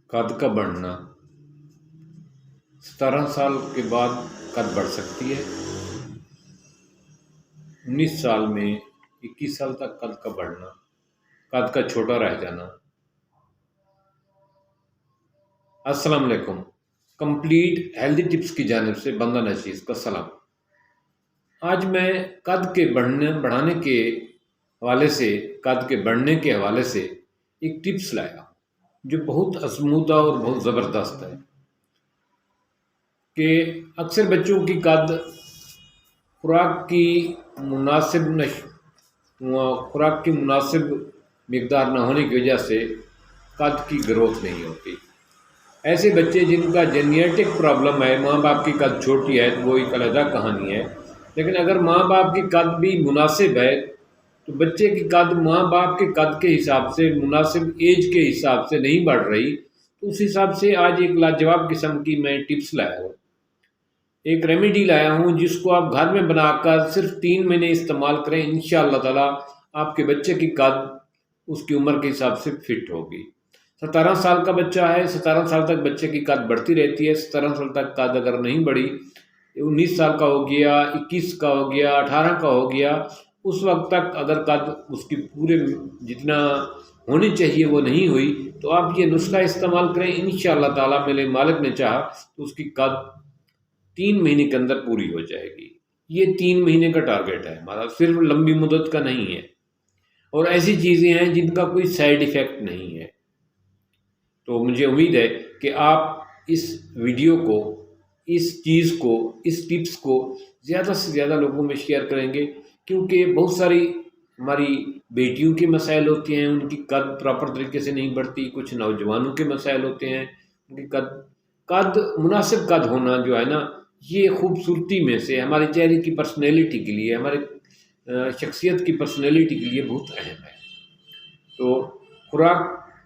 قد کا بڑھنا 17 سال کے بعد قد بڑھ سکتی ہے، 19 سال میں 21 سال تک قد کا بڑھنا، قد کا چھوٹا رہ جانا۔ السلام علیکم، کمپلیٹ ہیلدی ٹپس کی جانب سے بندہ نشیز کا سلام۔ آج میں قد کے بڑھانے کے حوالے سے، قد کے بڑھنے کے حوالے سے ایک ٹپس لایا جو بہت آزمودہ اور بہت زبردست ہے کہ اکثر بچوں کی قد خوراک کی مناسب مقدار نہ ہونے کی وجہ سے قد کی گروتھ نہیں ہوتی۔ ایسے بچے جن کا جینیٹک پرابلم ہے، ماں باپ کی قد چھوٹی ہے تو وہ ایک علیحدہ کہانی ہے، لیکن اگر ماں باپ کی قد بھی مناسب ہے تو بچے کی قد ماں باپ کے قد کے حساب سے، مناسب ایج کے حساب سے نہیں بڑھ رہی، تو اس حساب سے آج ایک لاجواب قسم کی میں ٹپس لایا ہوں، ایک ریمیڈی لایا ہوں جس کو آپ گھر میں بنا کر صرف 3 مہینے استعمال کریں، انشاءاللہ تعالی آپ کے بچے کی قد اس کی عمر کے حساب سے فٹ ہوگی۔ 17 سال کا بچہ ہے، 17 سال تک بچے کی قد بڑھتی رہتی ہے، 17 سال تک قد اگر نہیں بڑھی، 19 سال کا ہو گیا، 21 کا ہو گیا، 18 کا ہو گیا، اس وقت تک اگر قد اس کی پورے جتنا ہونی چاہیے وہ نہیں ہوئی تو آپ یہ نسخہ استعمال کریں، انشاءاللہ تعالی میرے مالک نے چاہا تو اس کی قد 3 مہینے کے اندر پوری ہو جائے گی۔ یہ 3 مہینے کا ٹارگیٹ ہے ہمارا، صرف لمبی مدت کا نہیں ہے، اور ایسی چیزیں ہیں جن کا کوئی سائیڈ ایفیکٹ نہیں ہے۔ تو مجھے امید ہے کہ آپ اس ویڈیو کو، اس چیز کو، اس ٹپس کو زیادہ سے زیادہ لوگوں میں شیئر کریں گے، کیونکہ بہت ساری ہماری بیٹیوں کے مسائل ہوتے ہیں، ان کی قد پراپر طریقے سے نہیں بڑھتی، کچھ نوجوانوں کے مسائل ہوتے ہیں، ان کی قد مناسب قد ہونا جو ہے نا، یہ خوبصورتی میں سے ہمارے چہرے کی پرسنالٹی کے لیے، ہمارے شخصیت کی پرسنالٹی کے لیے بہت اہم ہے۔ تو خوراک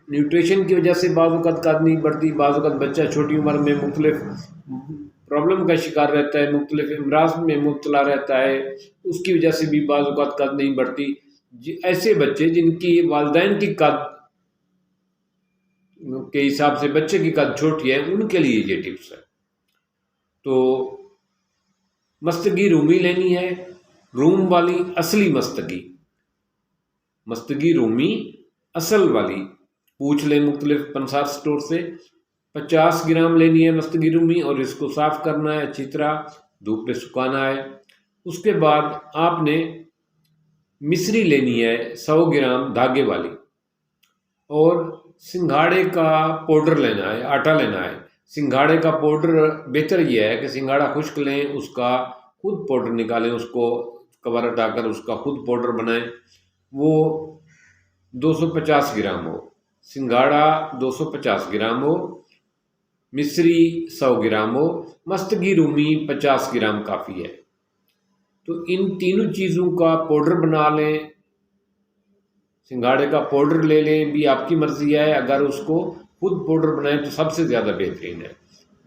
نیوٹریشن کی وجہ سے بعض اوقات قد نہیں بڑھتی، بعض اوقات بچہ چھوٹی عمر میں مختلف پرابلم کا شکار رہتا ہے، مختلف امراض میں مبتلا رہتا ہے، اس کی وجہ سے بھی بعض اوقات قد نہیں بڑھتی۔ ایسے بچے جن کی والدین کی قد کے حساب سے بچے کی قد چھوٹی ہے، ان کے لیے یہ ٹپس ہے۔ تو مستگی رومی لینی ہے، روم والی اصلی مستگی رومی اصل والی، پوچھ لیں مختلف پنسار سٹور سے۔ 50 گرام لینی ہے مستگی رومی، اور اس کو صاف کرنا ہے اچھی طرح، دھوپ پہ سکھانا ہے۔ اس کے بعد آپ نے مصری لینی ہے 100 گرام دھاگے والی، اور سنگھاڑے کا پاؤڈر لینا ہے، آٹا لینا ہے۔ سنگھاڑے کا پاؤڈر بہتر یہ ہے کہ سنگھاڑا خشک لیں، اس کا خود پاؤڈر نکالیں، اس کو کور ہٹا کر اس کا خود پاؤڈر بنائیں، وہ 250 گرام ہو، سنگھاڑا 250 گرام ہو، مصری 100 گرام ہو، مستگی رومی 50 گرام کافی ہے۔ تو ان تینوں چیزوں کا پاؤڈر بنا لیں، سنگھاڑے کا پاؤڈر لے لیں، بھی آپ کی مرضی ہے، اگر اس کو خود پاؤڈر بنائیں تو سب سے زیادہ بہترین ہے۔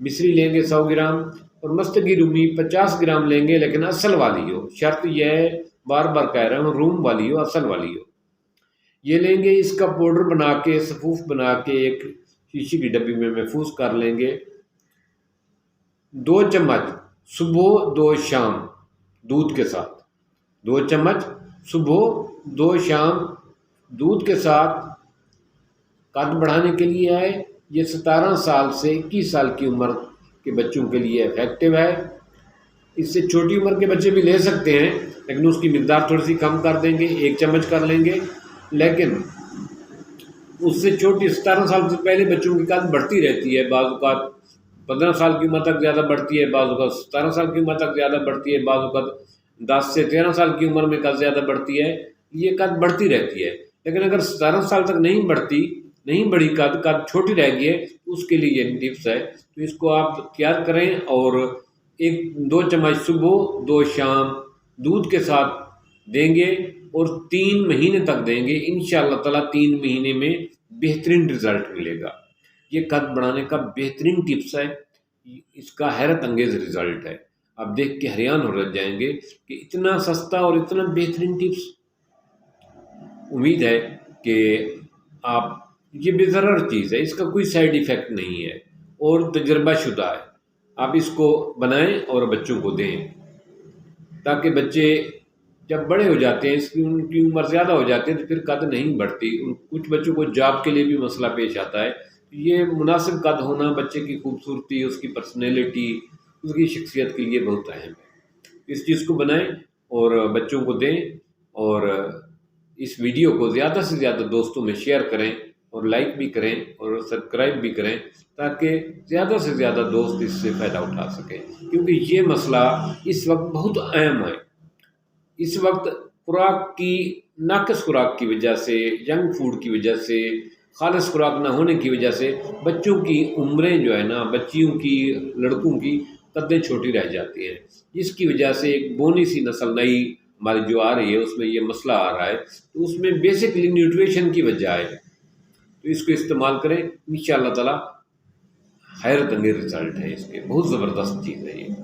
مصری لیں گے 100 گرام، اور مستگی رومی 50 گرام لیں گے، لیکن اصل والی ہو، شرط یہ ہے، بار بار کہہ رہا ہوں، روم والی ہو، اصل والی ہو۔ یہ لیں گے، اس کا پاؤڈر بنا کے، صفوف بنا کے ایک شیشے کی ڈبی میں محفوظ کر لیں گے۔ 2 چمچ صبح 2 شام دودھ کے ساتھ، 2 چمچ صبح 2 شام دودھ کے ساتھ قد بڑھانے کے لیے ہے۔ یہ 17 سال سے 21 سال کی عمر کے بچوں کے لیے افیکٹو ہے۔ اس سے چھوٹی عمر کے بچے بھی لے سکتے ہیں، لیکن اس کی مقدار تھوڑی سی کم کر دیں گے، 1 چمچ کر لیں گے۔ لیکن اس سے چھوٹی 17 سال سے پہلے بچوں کی قد بڑھتی رہتی ہے، بعض اوقات 15 سال کی عمر تک زیادہ بڑھتی ہے، بعض اوقات 17 سال کی عمر تک زیادہ بڑھتی ہے، بعض اوقات 10 سے 13 سال کی عمر میں قد زیادہ بڑھتی ہے، یہ قد بڑھتی رہتی ہے۔ لیکن اگر 17 سال تک نہیں بڑھی قد چھوٹی رہ گئی ہے، اس کے لیے یہ ٹپس ہے۔ تو اس کو آپ تیار کریں، اور 2 چمچ صبح 2 شام دودھ کے ساتھ دیں گے، اور 3 مہینے تک دیں گے، انشاءاللہ تعالی 3 مہینے میں بہترین رزلٹ ملے گا۔ یہ قد بڑھانے کا بہترین ٹپس ہے، اس کا حیرت انگیز رزلٹ ہے، آپ دیکھ کے حیران ہو رہ جائیں گے کہ اتنا سستا اور اتنا بہترین ٹپس۔ امید ہے کہ آپ یہ بے ضرر چیز ہے، اس کا کوئی سائیڈ ایفیکٹ نہیں ہے اور تجربہ شدہ ہے۔ آپ اس کو بنائیں اور بچوں کو دیں، تاکہ بچے جب بڑے ہو جاتے ہیں، ان کی عمر زیادہ ہو جاتی ہے تو پھر قد نہیں بڑھتی۔ کچھ بچوں کو جاب کے لیے بھی مسئلہ پیش آتا ہے۔ یہ مناسب قد ہونا بچے کی خوبصورتی، اس کی پرسنالٹی، اس کی شخصیت کے لیے بہت اہم ہے۔ اس چیز کو بنائیں اور بچوں کو دیں، اور اس ویڈیو کو زیادہ سے زیادہ دوستوں میں شیئر کریں اور لائک بھی کریں اور سبسکرائب بھی کریں، تاکہ زیادہ سے زیادہ دوست اس سے فائدہ اٹھا سکیں، کیونکہ یہ مسئلہ اس وقت بہت اہم ہے۔ اس وقت خوراک کی ناقص خوراک کی وجہ سے، جنک فوڈ کی وجہ سے، خالص خوراک نہ ہونے کی وجہ سے بچوں کی عمریں جو ہے نا، بچیوں کی، لڑکوں کی قدیں چھوٹی رہ جاتی ہیں، جس کی وجہ سے ایک بونی سی نسل نئی ہماری جو آ رہی ہے اس میں یہ مسئلہ آ رہا ہے۔ تو اس میں بیسکلی نیوٹریشن کی وجہ ہے۔ تو اس کو استعمال کریں، انشاءاللہ تعالی حیرت انگیز رزلٹ ہے اس کے، بہت زبردست چیز ہے یہ۔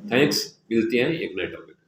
تھینکس، ملتے ہیں ایک نئے ٹاپک۔